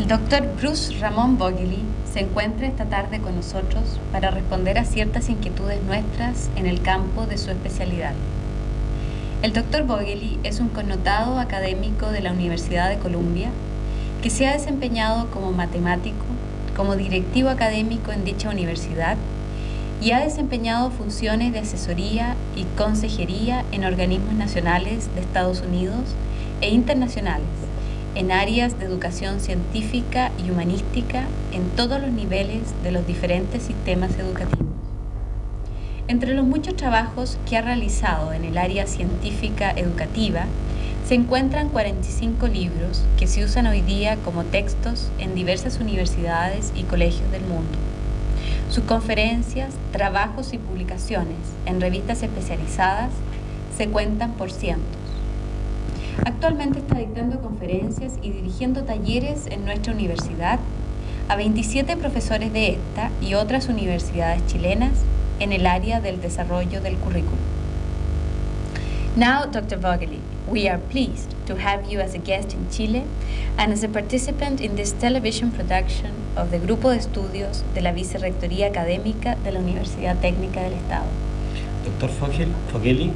El doctor Bruce Ramón Vogeli se encuentra esta tarde con nosotros para responder a ciertas inquietudes nuestras en el campo de su especialidad. El doctor Vogeli es un connotado académico de la Universidad de Columbia que se ha desempeñado como matemático, como directivo académico en dicha universidad y ha desempeñado funciones de asesoría y consejería en organismos nacionales de Estados Unidos e internacionales en áreas de educación científica y humanística en todos los niveles de los diferentes sistemas educativos. Entre los muchos trabajos que ha realizado en el área científica educativa, se encuentran 45 libros que se usan hoy día como textos en diversas universidades y colegios del mundo. Sus conferencias, trabajos y publicaciones en revistas especializadas se cuentan por cientos. Actualmente está dictando conferencias y dirigiendo talleres en nuestra universidad a 27 profesores de esta y otras universidades chilenas en el área del desarrollo del currículum. Now, Dr. Vogeli, we are pleased to have you as a guest in Chile and as a participant in this television production of the Grupo de Estudios de la Vicerrectoría Académica de la Universidad Técnica del Estado. Doctor Vogeli,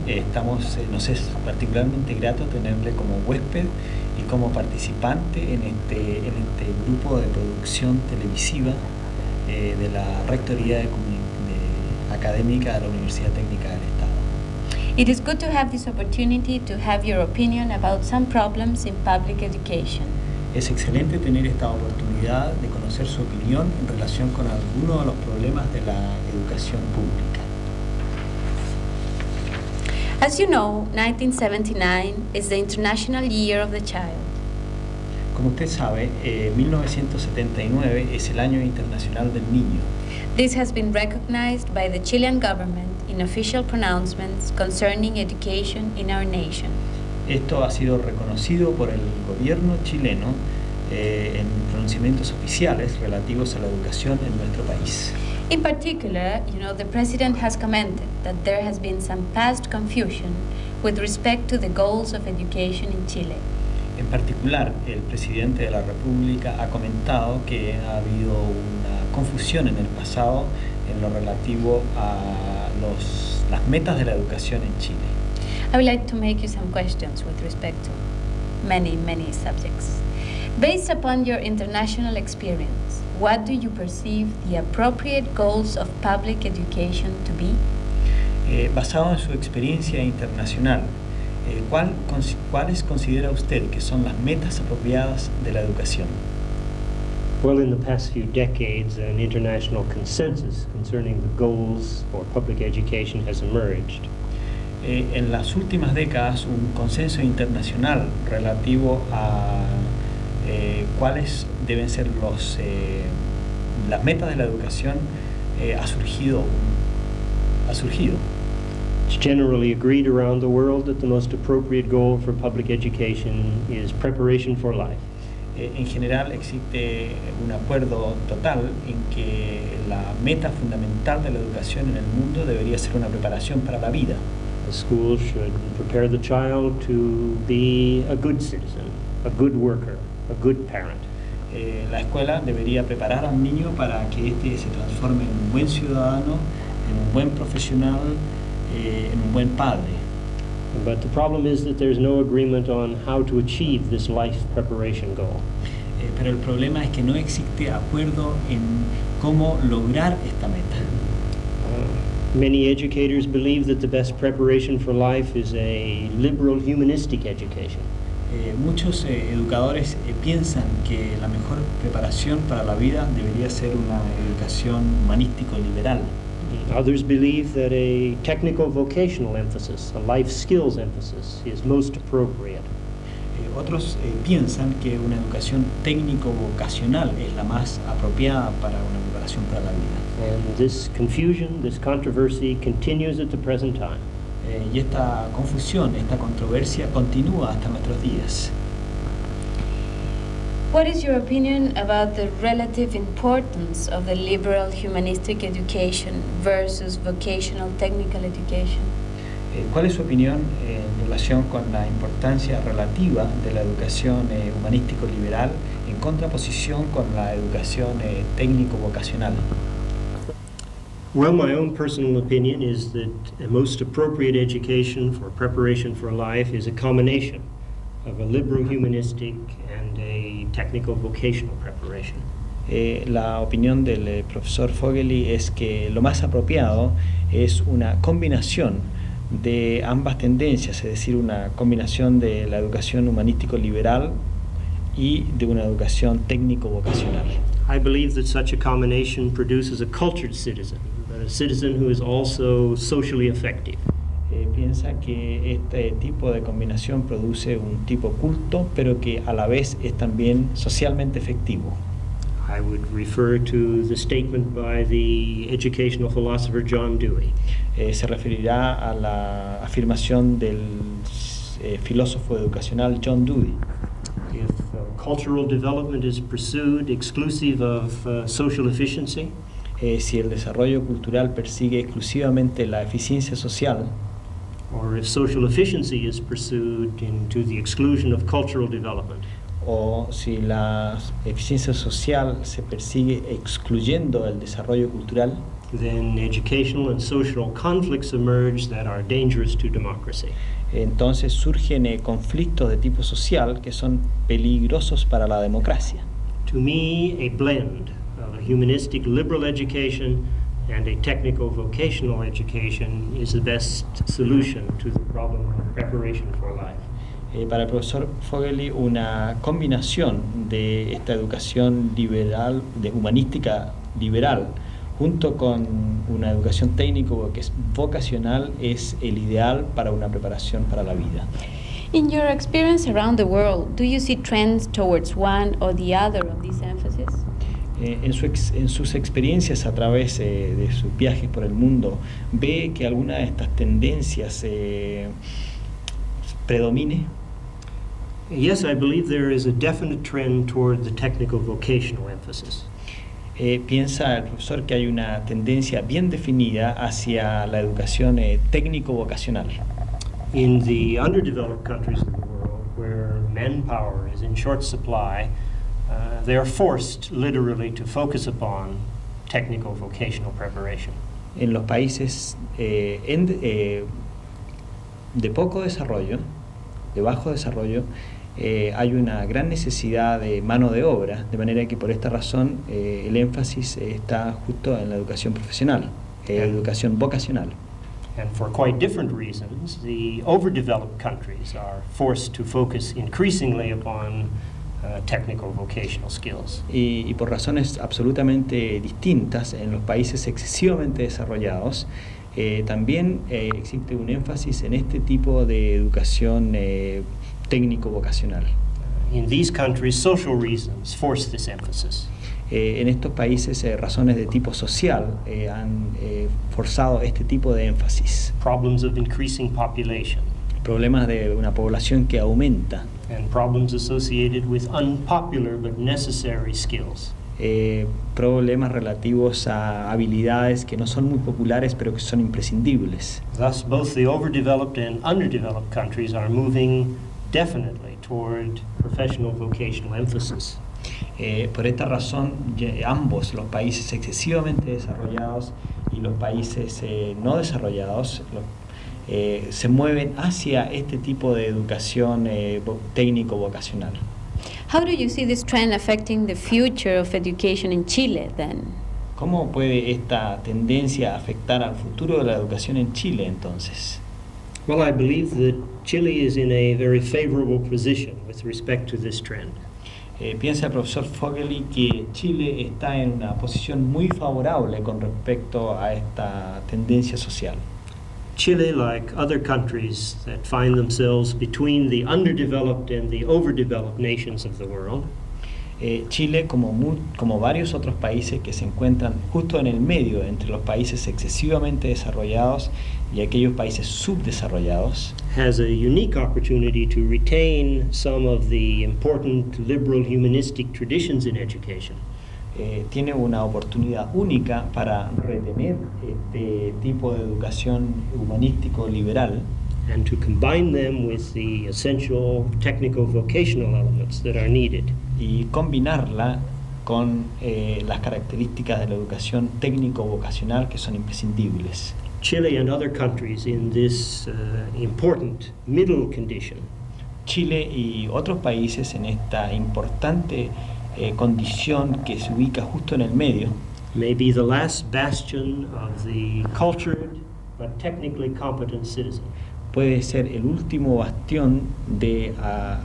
nos es particularmente grato tenerle como huésped y como participante en este grupo de producción televisiva de la Rectoría Académica de la Universidad Técnica del Estado. It is good to have this opportunity to have your opinion about some problems in public education. Es excelente tener esta oportunidad de conocer su opinión en relación con algunos de los problemas de la educación pública. As you know, 1979 is the International Year of the Child. Como usted sabe, 1979 es el Año Internacional del Niño. This has been recognized by the Chilean government in official pronouncements concerning education in our nation. Esto ha sido reconocido por el gobierno chileno en pronunciamientos oficiales relativos a la educación en nuestro país. In particular, the President has commented that there has been some past confusion with respect to the goals of education in Chile. En particular, el presidente de la República ha comentado que ha habido una confusión en el pasado en lo relativo a las metas de la educación en Chile. I would like to make you some questions with respect to many subjects. Based upon your international experience, what do you perceive the appropriate goals of public education to be? Basado en su experiencia internacional, ¿cuáles considera usted que son las metas apropiadas de la educación? Well, in the past few decades, an international consensus concerning the goals for public education has emerged. En las últimas décadas, un consenso internacional relativo a cuáles deben ser las metas de la educación ha surgido. It's generally agreed around the world that the most appropriate goal for public education is preparation for life. En general existe un acuerdo total en que la meta fundamental de la educación en el mundo debería ser una preparación para la vida. The school should prepare the child to be a good citizen, a good worker, a good parent. La escuela debería preparar al niño para que éste se transforme en un buen ciudadano, en un buen profesional, en un buen padre. But the problem is that there's no agreement on how to achieve this life preparation goal. Pero el problema es que no existe acuerdo en cómo lograr esta meta. Many educators believe that the best preparation for life is a liberal humanistic education. Muchos educadores piensan que la mejor preparación para la vida debería ser una educación humanístico-liberal. Others believe that a technical vocational emphasis, a life skills emphasis, is most appropriate. Otros piensan que una educación técnico-vocacional es la más apropiada para una preparación para la vida. And this confusion, this controversy continues at the present time. Y esta confusión, esta controversia continúa hasta nuestros días. What is your opinion about the relative importance of the liberal humanistic education versus vocational technical education? ¿Cuál es su opinión en relación con la importancia relativa de la educación humanístico-liberal en contraposición con la educación técnico-vocacional. Well, my own personal opinion is that a most appropriate education for preparation for life is a combination of a liberal humanistic and a technical vocational preparation. La opinión del profesor Fogelty es que lo más apropiado es una combinación de ambas tendencias, es decir, una combinación de la educación humanístico-liberal y de una educación técnico-vocacional. I believe that such a combination produces a cultured citizen, but a citizen who is also socially effective. Piensa que este tipo de combinación produce un tipo culto, pero que a la vez es también socialmente efectivo. I would refer to the statement by the educational philosopher John Dewey. Se referirá a la afirmación del filósofo educacional John Dewey. If cultural development is pursued exclusive of social efficiency, si el desarrollo cultural persigue exclusivamente la eficiencia social, or if social efficiency is pursued to the exclusion of cultural development, o si la eficiencia social se persigue excluyendo el desarrollo cultural, then educational and social conflicts emerge that are dangerous to democracy. Entonces surgen conflictos de tipo social que son peligrosos para la democracia. To me, a blend of a humanistic liberal education and a technical vocational education is the best solution to the problem of preparation for life. Para el profesor Fogelty, una combinación de esta educación liberal, de humanística liberal, junto con una educación técnico que es vocacional, es el ideal para una preparación para la vida. In your experience around the world, do you see trends towards one or the other of these emphases? En sus experiencias a través de sus viajes por el mundo, ¿ve que alguna de estas tendencias predomine? Yes, I believe there is a definite trend toward the technical vocational emphasis. Piensa el profesor que hay una tendencia bien definida hacia la educación técnico-vocacional. In the underdeveloped countries of the world, where manpower is in short supply, they are forced literally to focus upon technical vocational preparation. En los países de poco desarrollo, de bajo desarrollo, hay una gran necesidad de mano de obra, de manera que por esta razón el énfasis está justo en la educación profesional, educación vocacional. And for quite different reasons, the overdeveloped countries are forced to focus increasingly upon technical vocational skills. Y por razones absolutamente distintas, en los países excesivamente desarrollados, también existe un énfasis en este tipo de educación técnico-vocacional. In these countries, social reasons force this emphasis. En estos países, razones de tipo social han forzado este tipo de énfasis. Problems of increasing population. Problemas de una población que aumenta. And problems associated with unpopular but necessary skills. Problemas relativos a habilidades que no son muy populares pero que son imprescindibles. Thus, both the overdeveloped and underdeveloped countries are moving definitely toward professional vocational emphasis. Por esta razón, ambos, los países excesivamente desarrollados y los países no desarrollados, se mueven hacia este tipo de educación técnico-vocacional. How do you see this trend affecting the future of education in Chile then? ¿Cómo puede esta tendencia afectar al futuro de la educación en Chile entonces? Well, I believe that Chile is in a very favorable position with respect to this trend. Piensa el profesor Fogelty que Chile está en una posición muy favorable con respecto a esta tendencia social. Chile, like other countries that find themselves between the underdeveloped and the overdeveloped nations of the world, Chile, como varios otros países que se encuentran justo en el medio entre los países excesivamente desarrollados y aquellos países subdesarrollados, has a unique opportunity to retain some of the important liberal humanistic traditions in education. Tiene una oportunidad única para retener este tipo de educación humanístico liberal and to combine them with the essential technical vocational elements that are needed. y combinarla con las características de la educación técnico-vocacional que son imprescindibles. Chile and other countries in this important middle condition Chile y otros países en esta importante condición que se ubica justo en el medio may be the last bastion of the cultured but technically competent citizen. puede ser el último bastión de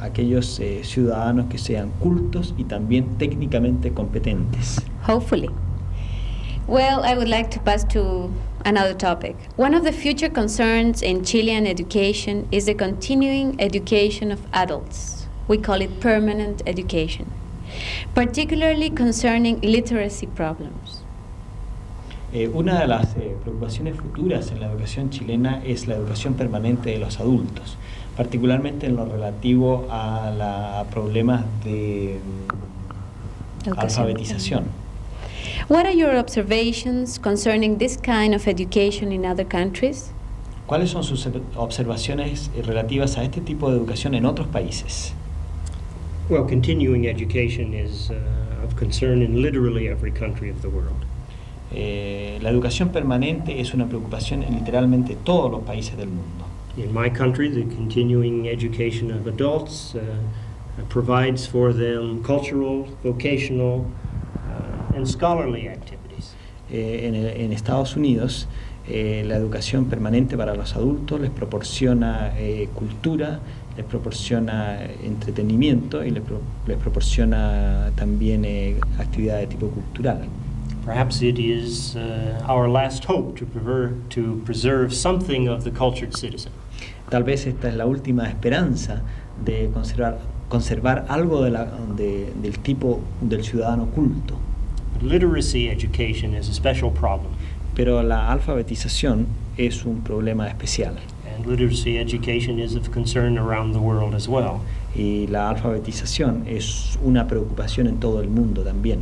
aquellos ciudadanos que sean cultos y también técnicamente competentes. Hopefully. Well, I would like to pass to another topic. One of the future concerns in Chilean education is the continuing education of adults. We call it permanent education, particularly concerning literacy problems. Una de las preocupaciones futuras en la educación chilena es la educación permanente de los adultos, particularmente en lo relativo a problemas de alfabetización. What are your observations concerning this kind of education in other countries? ¿Cuáles son sus observaciones relativas a este tipo de educación en otros países? Well, continuing education is of concern in literally every country of the world. La educación permanente es una preocupación en literalmente todos los países del mundo. In my country, the continuing education of adults provides for them cultural, vocational, and scholarly activities. En Estados Unidos, la educación permanente para los adultos les proporciona cultura, les proporciona entretenimiento y les proporciona también actividad de tipo cultural. Perhaps it is our last hope to preserve something of the cultured citizen. Tal vez esta es la última esperanza de conservar algo del tipo del ciudadano culto. Literacy education is a special problem. Pero la alfabetización es un problema especial. And literacy education is of concern around the world as well. Y la alfabetización es una preocupación en todo el mundo también.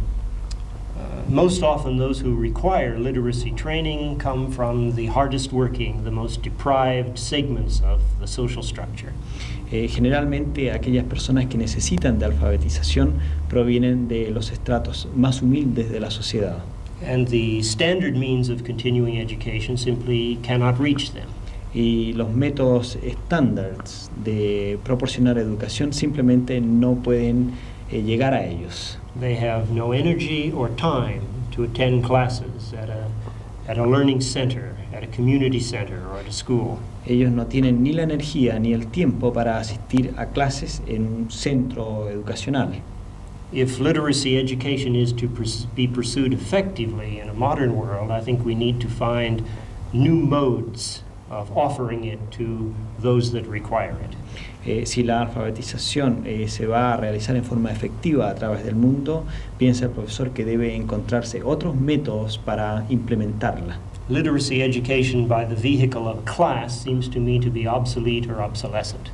Most often those who require literacy training come from the hardest working, the most deprived segments of the social structure. Generalmente aquellas personas que necesitan de alfabetización provienen de los estratos más humildes de la sociedad. And the standard means of continuing education simply cannot reach them. Y los métodos estándares de proporcionar educación simplemente no pueden llegar a ellos. They have no energy or time to attend classes at a learning center, at a community center, or at a school. Ellos no tienen ni la energía ni el tiempo para asistir a clases en un centro educacional. If literacy education is to be pursued effectively in a modern world, I think we need to find new modes of offering it to those that require it. Si la alfabetización se va a realizar en forma efectiva a través del mundo, piensa el profesor que debe encontrarse otros métodos para implementarla. Literacy education by the vehicle of a class seems to me to be obsolete or obsolescent.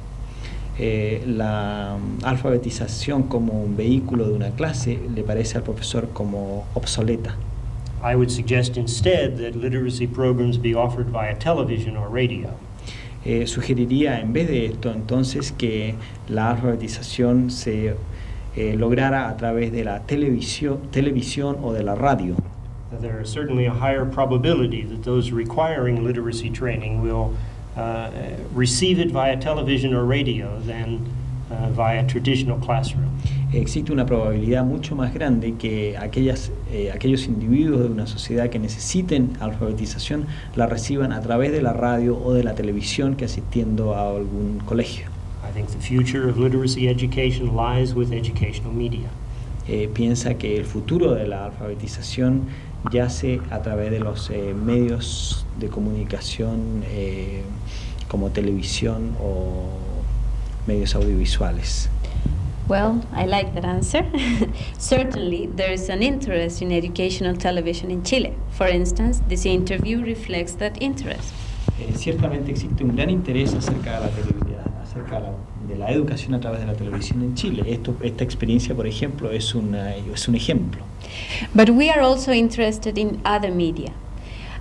La alfabetización como un vehículo de una clase le parece al profesor como obsoleta. I would suggest instead that literacy programs be offered via television or radio. Sugeriría en vez de esto entonces que la alfabetización se lograra a través de la televisión o de la radio. There is certainly a higher probability that those requiring literacy training will receive it via television or radio than via traditional classroom. Existe una probabilidad mucho más grande que aquellos individuos de una sociedad que necesiten alfabetización la reciban a través de la radio o de la televisión que asistiendo a algún colegio. I think the future of literacy education lies with educational media. Piensa que el futuro de la alfabetización yace a través de los medios de comunicación como televisión o medios audiovisuales. Well, I like that answer. Certainly, there is an interest in educational television in Chile. For instance, this interview reflects that interest. Ciertamente existe un gran interés acerca de la educación a través de la televisión en Chile. Esta experiencia, por ejemplo, es un ejemplo. But we are also interested in other media.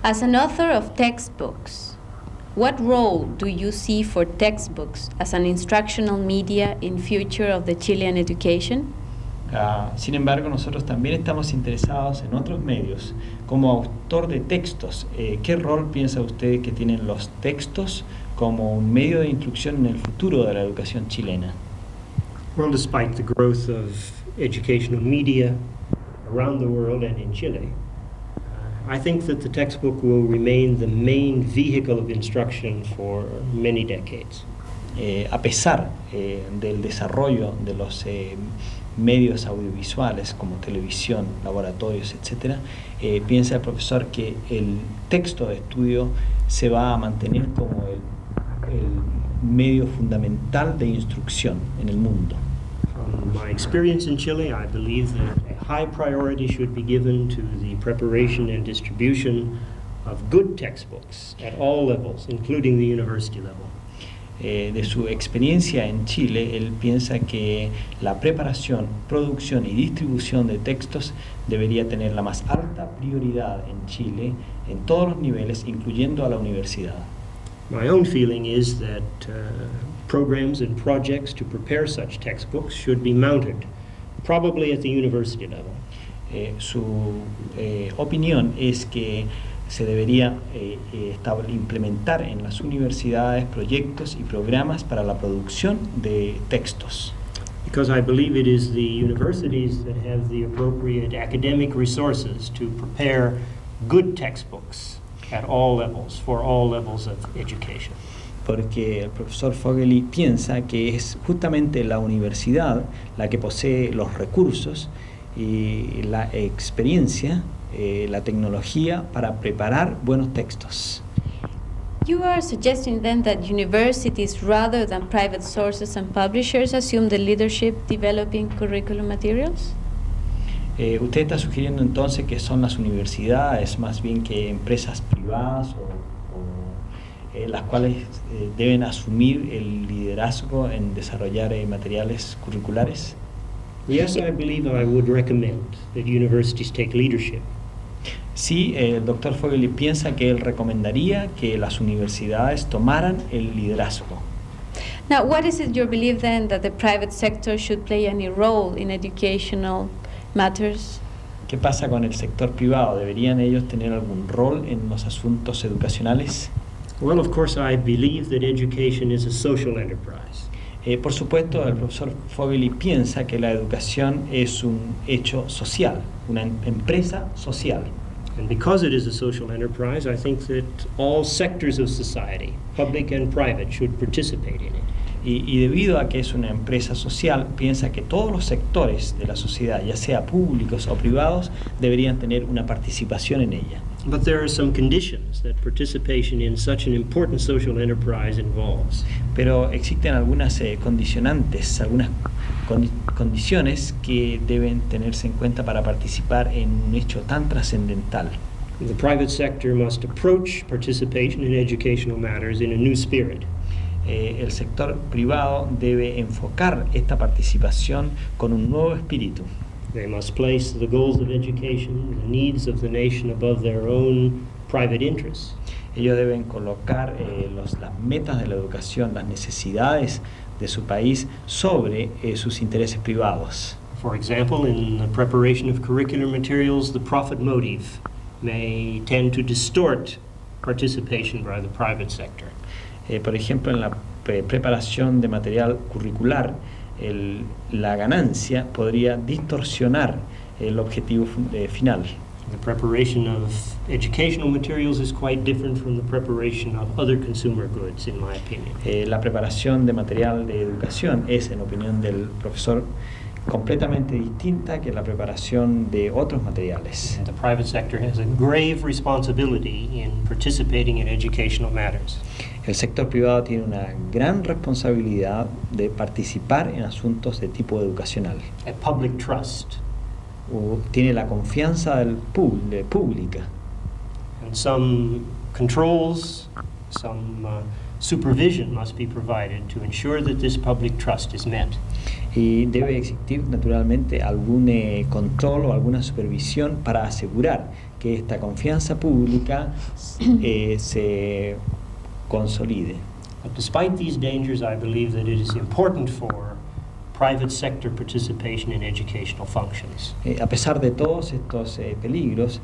As an author of textbooks, what role do you see for textbooks as an instructional media in future of the Chilean education? Sin embargo, nosotros también estamos interesados en otros medios. Como autor de textos, ¿qué rol piensa usted que tienen los textos como un medio de instrucción en el futuro de la educación chilena? Well, despite the growth of educational media around the world and in Chile, I think that the textbook will remain the main vehicle of instruction for many decades. A pesar del desarrollo de los medios audiovisuales como televisión, laboratorios, etc., piensa el profesor que el texto de estudio se va a mantener como el medio fundamental de instrucción en el mundo. From my experience in Chile, I believe that a high priority should be given to the preparation and distribution of good textbooks at all levels, including the university level. De su experiencia en Chile, él piensa que la preparación, producción y distribución de textos debería tener la más alta prioridad en Chile en todos los niveles, incluyendo a la universidad. My own feeling is that programs and projects to prepare such textbooks should be mounted, probably at the university level. Su opinión es que se debería implementar en las universidades proyectos y programas para la producción de textos. Because I believe it is the universities that have the appropriate academic resources to prepare good textbooks at all levels, for all levels of education. Porque el profesor Fogelty piensa que es justamente la universidad la que posee los recursos y la experiencia, la tecnología para preparar buenos textos. You are suggesting then that universities, rather than private sources and publishers, assume the leadership developing curriculum materials? Usted está sugiriendo entonces que son las universidades más bien que empresas privadas las cuales deben asumir el liderazgo en desarrollar materiales curriculares. Yes, I believe I would recommend that universities take leadership. Sí, el doctor Fogelty piensa que él recomendaría que las universidades tomaran el liderazgo. Now, what is it your belief then that the private sector should play any role in educational matters? ¿Qué pasa con el sector privado? ¿Deberían ellos tener algún rol en los asuntos educacionales? Well, of course, I believe that education is a social enterprise. Por supuesto, el profesor Fogelty piensa que la educación es un hecho social, una empresa social. And because it is a social enterprise, I think that all sectors of society, public and private, should participate in it. Y debido a que es una empresa social, piensa que todos los sectores de la sociedad, ya sea públicos o privados, deberían tener una participación en ella. But there are some conditions that participation in such an important social enterprise involves. Pero existen algunas condicionantes, algunas condiciones que deben tenerse en cuenta para participar en un hecho tan trascendental. The private sector must approach participation in educational matters in a new spirit. El sector privado debe enfocar esta participación con un nuevo espíritu. They must place the goals of education, the needs of the nation above their own private interests. Ellos deben colocar las metas de la educación, las necesidades de su país sobre sus intereses privados. For example, in the preparation of curricular materials, the profit motive may tend to distort participation by the private sector. Por ejemplo, en la preparación de material curricular, la ganancia podría distorsionar el objetivo final. The preparation of educational materials is quite different from the preparation of other consumer goods, in my opinion. La preparación de material de educación es, en opinión del profesor, completamente distinta que la preparación de otros materiales. And the private sector has a grave responsibility in participating in educational matters. El sector privado tiene una gran responsabilidad de participar en asuntos de tipo educacional. A public trust. Tiene la confianza del pública. And some controls, some supervision must be provided to ensure that this public trust is met. Y debe existir naturalmente algún control o alguna supervisión para asegurar que esta confianza pública se consolide. But despite these dangers, I believe that it is important for private sector participation in educational functions. A pesar de todos estos peligros,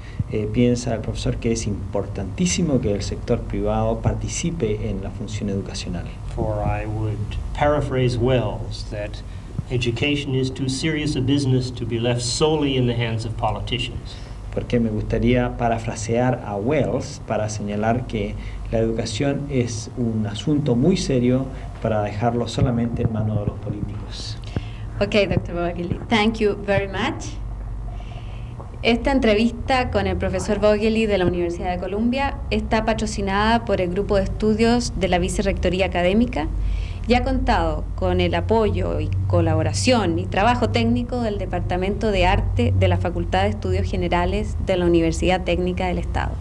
piensa el profesor que es importantísimo que el sector privado participe en la función educacional. For I would paraphrase Wells that education is too serious a business to be left solely in the hands of politicians. Porque me gustaría parafrasear a Wells para señalar que la educación es un asunto muy serio para dejarlo solamente en manos de los políticos. Okay, Dr. Vogeli, thank you very much. Esta entrevista con el profesor Vogeli de la Universidad de Columbia está patrocinada por el Grupo de Estudios de la Vicerrectoría Académica y ha contado con el apoyo y colaboración y trabajo técnico del Departamento de Arte de la Facultad de Estudios Generales de la Universidad Técnica del Estado.